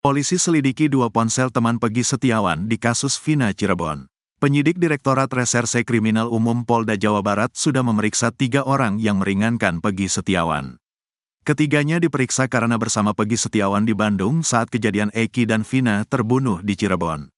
Polisi selidiki 2 ponsel teman Pegi Setiawan di kasus Vina Cirebon. Penyidik Direktorat Reserse Kriminal Umum Polda Jawa Barat sudah memeriksa 3 orang yang meringankan Pegi Setiawan. Ketiganya diperiksa karena bersama Pegi Setiawan di Bandung saat kejadian Eki dan Vina terbunuh di Cirebon.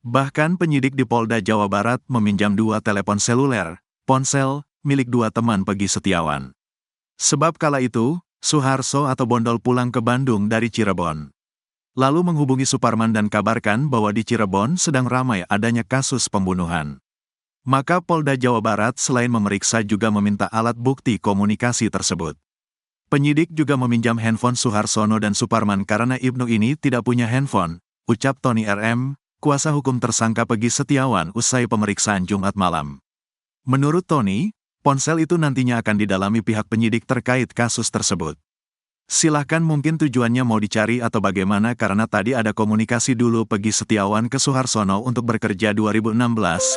Bahkan penyidik di Polda Jawa Barat meminjam 2 telepon seluler, ponsel, milik 2 teman Pegi Setiawan. Sebab kala itu, Suharso atau Bondol pulang ke Bandung dari Cirebon. Lalu menghubungi Suparman dan kabarkan bahwa di Cirebon sedang ramai adanya kasus pembunuhan. Maka Polda Jawa Barat selain memeriksa juga meminta alat bukti komunikasi tersebut. Penyidik juga meminjam handphone Suharsono dan Suparman karena Ibnu ini tidak punya handphone, ucap Tony RM, kuasa hukum tersangka Pegi Setiawan usai pemeriksaan Jumat malam. Menurut Tony, ponsel itu nantinya akan didalami pihak penyidik terkait kasus tersebut. Silahkan mungkin tujuannya mau dicari atau bagaimana karena tadi ada komunikasi dulu Pegi Setiawan ke Suharsono untuk bekerja 2016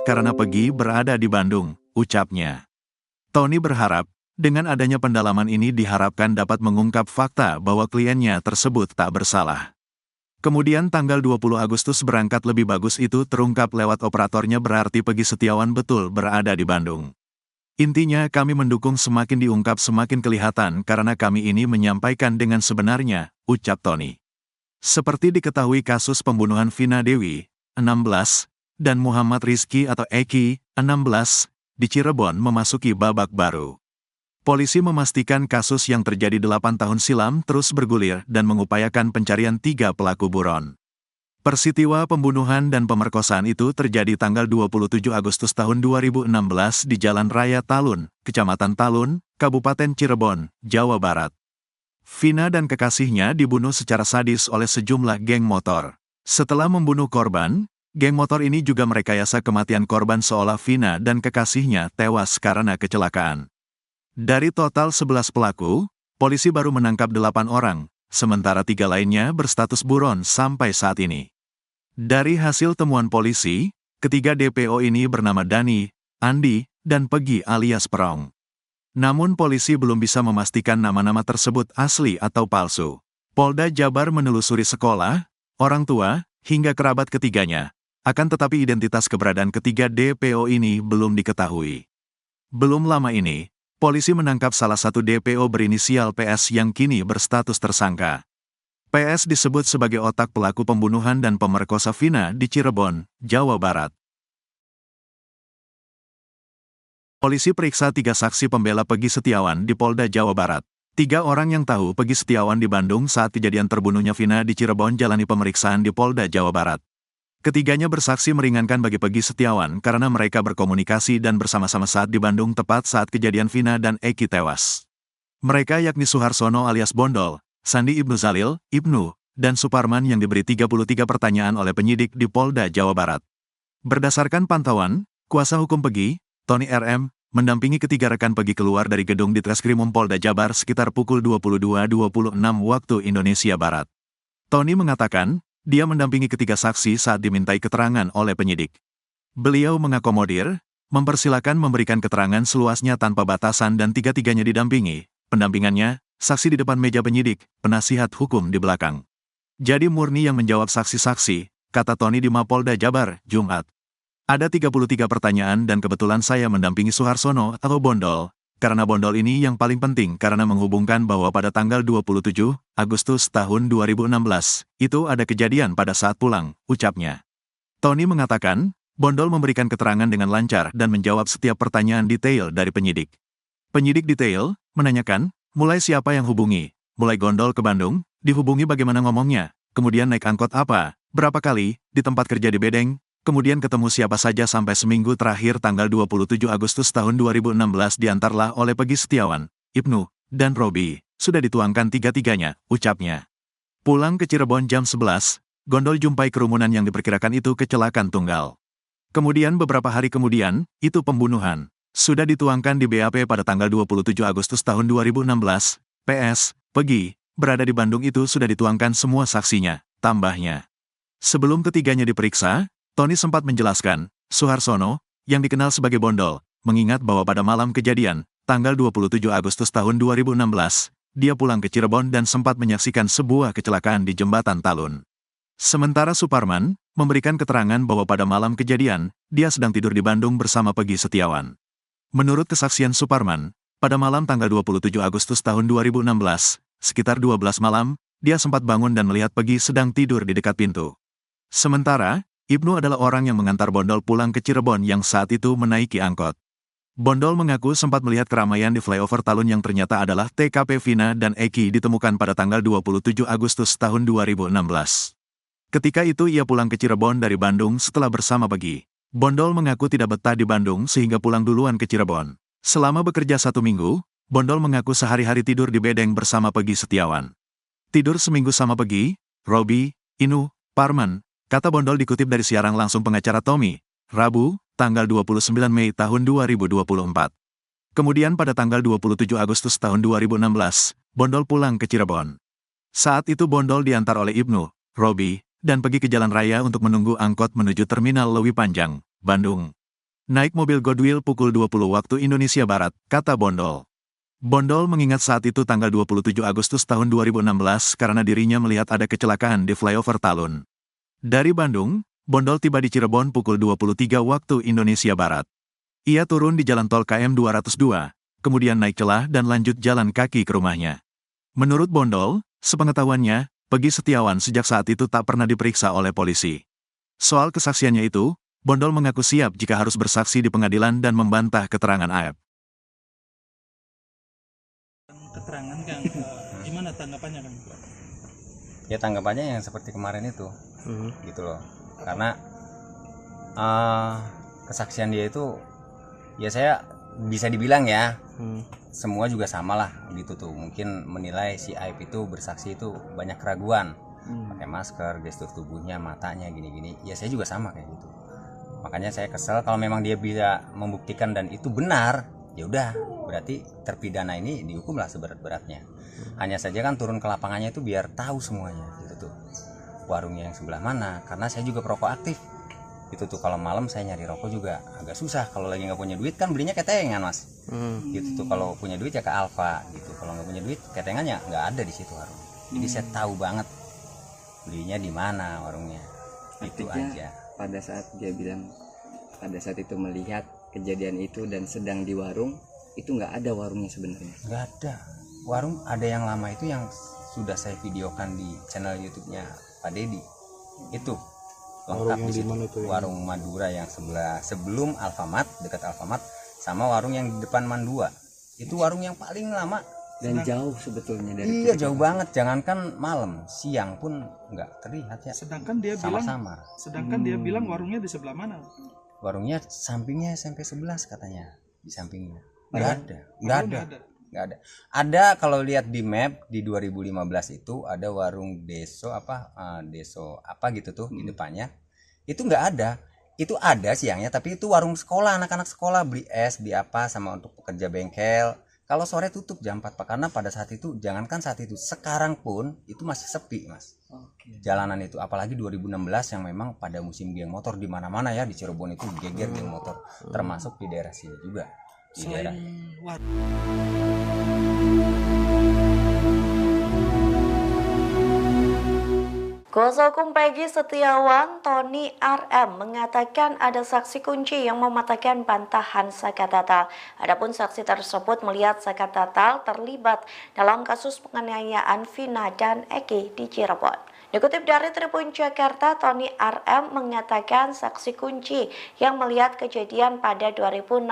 karena Pegi berada di Bandung, ucapnya. Tony berharap, dengan adanya pendalaman ini diharapkan dapat mengungkap fakta bahwa kliennya tersebut tak bersalah. Kemudian tanggal 20 Agustus berangkat lebih bagus itu terungkap lewat operatornya berarti Pegi Setiawan betul berada di Bandung. Intinya kami mendukung semakin diungkap semakin kelihatan karena kami ini menyampaikan dengan sebenarnya, ucap Tony. Seperti diketahui kasus pembunuhan Vina Dewi, 16, dan Muhammad Rizky atau Eki, 16, di Cirebon memasuki babak baru. Polisi memastikan kasus yang terjadi 8 tahun silam terus bergulir dan mengupayakan pencarian 3 pelaku buron. Peristiwa pembunuhan dan pemerkosaan itu terjadi tanggal 27 Agustus tahun 2016 di Jalan Raya Talun, Kecamatan Talun, Kabupaten Cirebon, Jawa Barat. Vina dan kekasihnya dibunuh secara sadis oleh sejumlah geng motor. Setelah membunuh korban, geng motor ini juga merekayasa kematian korban seolah Vina dan kekasihnya tewas karena kecelakaan. Dari total 11 pelaku, polisi baru menangkap 8 orang, sementara 3 lainnya berstatus buron sampai saat ini. Dari hasil temuan polisi, ketiga DPO ini bernama Dani, Andi, dan Pegi alias Perong. Namun polisi belum bisa memastikan nama-nama tersebut asli atau palsu. Polda Jabar menelusuri sekolah, orang tua, hingga kerabat ketiganya. Akan tetapi identitas keberadaan ketiga DPO ini belum diketahui. Belum lama ini, polisi menangkap salah satu DPO berinisial PS yang kini berstatus tersangka. PS disebut sebagai otak pelaku pembunuhan dan pemerkosa Vina di Cirebon, Jawa Barat. Polisi periksa 3 saksi pembela Pegi Setiawan di Polda Jawa Barat. 3 orang yang tahu Pegi Setiawan di Bandung saat kejadian terbunuhnya Vina di Cirebon jalani pemeriksaan di Polda Jawa Barat. Ketiganya bersaksi meringankan bagi Pegi Setiawan karena mereka berkomunikasi dan bersama-sama saat di Bandung tepat saat kejadian Vina dan Eki tewas. Mereka yakni Suharsono alias Bondol, Sandi Ibnu Zalil, Ibnu, dan Suparman yang diberi 33 pertanyaan oleh penyidik di Polda Jawa Barat. Berdasarkan pantauan, kuasa hukum Pegi, Tony RM, mendampingi ketiga rekan Pegi keluar dari gedung di Treskrimum Polda Jabar sekitar pukul 22.26 waktu Indonesia Barat. Tony mengatakan, dia mendampingi ketiga saksi saat dimintai keterangan oleh penyidik. Beliau mengakomodir, mempersilakan memberikan keterangan seluasnya tanpa batasan dan tiga-tiganya didampingi. Pendampingannya, saksi di depan meja penyidik, penasihat hukum di belakang. Jadi murni yang menjawab saksi-saksi, kata Tony di Mapolda Jabar, Jumat. Ada 33 pertanyaan dan kebetulan saya mendampingi Suharsono atau Bondol, karena Bondol ini yang paling penting karena menghubungkan bahwa pada tanggal 27 Agustus tahun 2016, itu ada kejadian pada saat pulang, ucapnya. Tony mengatakan, Bondol memberikan keterangan dengan lancar dan menjawab setiap pertanyaan detail dari penyidik. Penyidik detail, menanyakan, mulai siapa yang hubungi, mulai gondol ke Bandung, dihubungi bagaimana ngomongnya, kemudian naik angkot apa, berapa kali, di tempat kerja di Bedeng, kemudian ketemu siapa saja sampai seminggu terakhir tanggal 27 Agustus tahun 2016 diantarlah oleh Pegi Setiawan, Ibnu, dan Robi, sudah dituangkan tiga-tiganya, ucapnya. Pulang ke Cirebon jam 11, gondol jumpai kerumunan yang diperkirakan itu kecelakaan tunggal. Kemudian beberapa hari kemudian, itu pembunuhan. Sudah dituangkan di BAP pada tanggal 27 Agustus tahun 2016, PS, Pegi, berada di Bandung itu sudah dituangkan semua saksinya, tambahnya. Sebelum ketiganya diperiksa, Tony sempat menjelaskan, Suharsono, yang dikenal sebagai Bondol, mengingat bahwa pada malam kejadian, tanggal 27 Agustus tahun 2016, dia pulang ke Cirebon dan sempat menyaksikan sebuah kecelakaan di Jembatan Talun. Sementara Suparman memberikan keterangan bahwa pada malam kejadian, dia sedang tidur di Bandung bersama Peggy Setiawan. Menurut kesaksian Suparman, pada malam tanggal 27 Agustus tahun 2016, sekitar 12 malam, dia sempat bangun dan melihat Peggy sedang tidur di dekat pintu. Sementara, Ibnu adalah orang yang mengantar Bondol pulang ke Cirebon yang saat itu menaiki angkot. Bondol mengaku sempat melihat keramaian di flyover Talun yang ternyata adalah TKP Vina dan Eki ditemukan pada tanggal 27 Agustus tahun 2016. Ketika itu ia pulang ke Cirebon dari Bandung setelah bersama Peggy. Bondol mengaku tidak betah di Bandung sehingga pulang duluan ke Cirebon. Selama bekerja 1 minggu, Bondol mengaku sehari-hari tidur di bedeng bersama Peggy Setiawan. Tidur seminggu sama Peggy, Robi, Inu, Parman, kata Bondol dikutip dari siaran langsung pengacara Tommy, Rabu, tanggal 29 Mei tahun 2024. Kemudian pada tanggal 27 Agustus tahun 2016, Bondol pulang ke Cirebon. Saat itu Bondol diantar oleh Ibnu, Robi, dan pergi ke jalan raya untuk menunggu angkot menuju Terminal Lewi Panjang, Bandung. Naik mobil Goodwill pukul 20 waktu Indonesia Barat, kata Bondol. Bondol mengingat saat itu tanggal 27 Agustus tahun 2016 karena dirinya melihat ada kecelakaan di flyover Talun. Dari Bandung, Bondol tiba di Cirebon pukul 23 waktu Indonesia Barat. Ia turun di jalan tol KM 202, kemudian naik celah dan lanjut jalan kaki ke rumahnya. Menurut Bondol, sepengetahuannya, Peggy Setiawan sejak saat itu tak pernah diperiksa oleh polisi. Soal kesaksiannya itu, Bondol mengaku siap jika harus bersaksi di pengadilan dan membantah keterangan AF. Keterangan Kang, gimana tanggapannya Kang? Ya tanggapannya yang seperti kemarin itu, gitu loh. Karena kesaksian dia itu, ya saya bisa dibilang ya, semua juga sama lah gitu tuh. Mungkin menilai si Aib itu bersaksi itu banyak keraguan, pakai masker, gestur tubuhnya, matanya gini-gini. Ya saya juga sama kayak gitu. Makanya saya kesel kalau memang dia bisa membuktikan dan itu benar, ya udah berarti terpidana ini dihukumlah seberat-beratnya. Hanya saja kan turun ke lapangannya itu biar tahu semuanya gitu tuh. Warungnya yang sebelah mana, karena saya juga perokok aktif gitu tuh. Kalau malam saya nyari rokok juga agak susah, kalau lagi nggak punya duit kan belinya ketengan mas, gitu tuh. Kalau punya duit ya ke Alfa gitu, kalau nggak punya duit ketengannya nggak ada di situ warung. Jadi saya tahu banget belinya di mana warungnya. Itu aja. Pada saat dia bilang pada saat itu melihat kejadian itu dan sedang di warung, itu nggak ada warungnya sebenarnya. Nggak ada warung, ada yang lama itu yang sudah saya videokan di channel YouTube-nya Pak Dedi. Itu lengkap di situ. Warung Madura yang sebelah sebelum Alfamart, dekat Alfamart, sama warung yang di depan Mandua. Itu warung yang paling lama dan jauh sebetulnya dari. Iya jauh banget, jangankan malam, siang pun nggak terlihat ya. Sedangkan dia sama-sama. Dia bilang warungnya di sebelah mana? Warungnya sampingnya SMP 11 katanya, di sampingnya. Nggak ada. Ada kalau lihat di map di 2015 itu ada warung Deso apa gitu tuh di depannya. Itu nggak ada. Itu ada siangnya, tapi itu warung sekolah, anak-anak sekolah beli es, beli apa sama untuk pekerja bengkel. Kalau sore tutup jam 4 Pak, karena pada saat itu, jangankan saat itu, sekarang pun itu masih sepi Mas. Jalanan itu, apalagi 2016 yang memang pada musim geng motor di mana-mana ya, di Cirebon itu geger geng motor, termasuk di daerah sini juga. Di daerah. Kuasa hukum Peggy Setiawan, Tony RM, mengatakan ada saksi kunci yang mematahkan bantahan Saka Tatal. Adapun saksi tersebut melihat Saka Tatal terlibat dalam kasus penganiayaan Vina dan Eki di Cirebon. Dikutip dari Tribun Jakarta, Tony RM mengatakan saksi kunci yang melihat kejadian pada 2016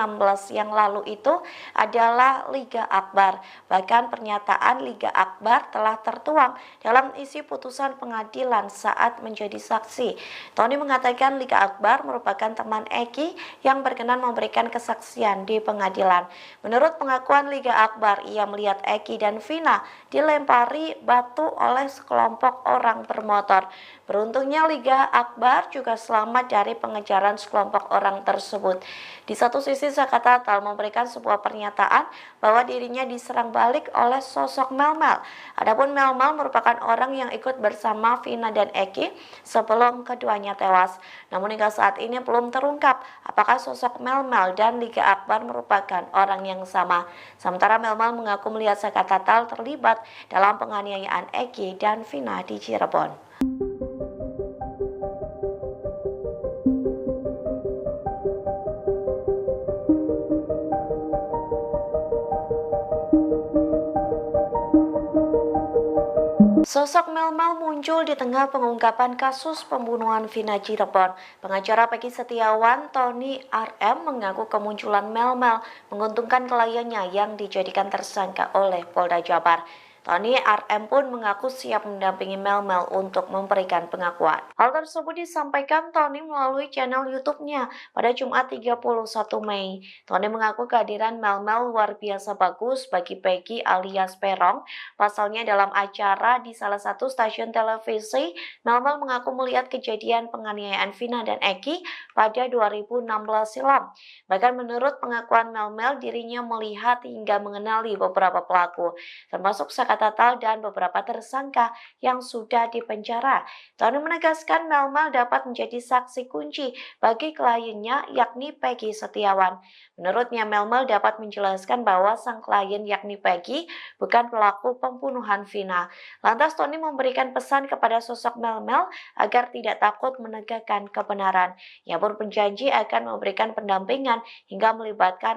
yang lalu itu adalah Liga Akbar. Bahkan pernyataan Liga Akbar telah tertuang dalam isi putusan pengadilan saat menjadi saksi. Tony mengatakan Liga Akbar merupakan teman Eki yang berkenan memberikan kesaksian di pengadilan. Menurut pengakuan Liga Akbar, ia melihat Eki dan Vina dilempari batu oleh sekelompok orang bermotor. Beruntungnya Liga Akbar juga selamat dari pengejaran sekelompok orang tersebut. Di satu sisi Saka Tatal memberikan sebuah pernyataan bahwa dirinya diserang balik oleh sosok Melmel. Adapun Melmel merupakan orang yang ikut bersama Vina dan Eki sebelum keduanya tewas. Namun hingga saat ini belum terungkap apakah sosok Melmel dan Liga Akbar merupakan orang yang sama. Sementara Melmel mengaku melihat Saka Tatal terlibat dalam penganiayaan Eki dan Vina di Cirebon. Sosok Mel muncul di tengah pengungkapan kasus pembunuhan Vina Cirebon. Pengacara Peggy Setiawan, Tony RM, mengaku kemunculan Mel menguntungkan kliennya yang dijadikan tersangka oleh Polda Jabar. Tony RM pun mengaku siap mendampingi Mel untuk memberikan pengakuan. Hal tersebut disampaikan Tony melalui channel YouTube-nya pada Jumat 31 Mei. Tony mengaku kehadiran Mel luar biasa bagus bagi Peggy alias Perong. Pasalnya dalam acara di salah satu stasiun televisi, Mel mengaku melihat kejadian penganiayaan Vina dan Eki pada 2016 silam. Bahkan menurut pengakuan Mel, dirinya melihat hingga mengenali beberapa pelaku, termasuk Tatal dan beberapa tersangka yang sudah dipenjara. Tony menegaskan Mel dapat menjadi saksi kunci bagi kliennya yakni Peggy Setiawan. Menurutnya Mel dapat menjelaskan bahwa sang klien yakni Peggy bukan pelaku pembunuhan Vina. Lantas Tony memberikan pesan kepada sosok Mel agar tidak takut menegakkan kebenaran. Ia pun berjanji akan memberikan pendampingan hingga melibatkan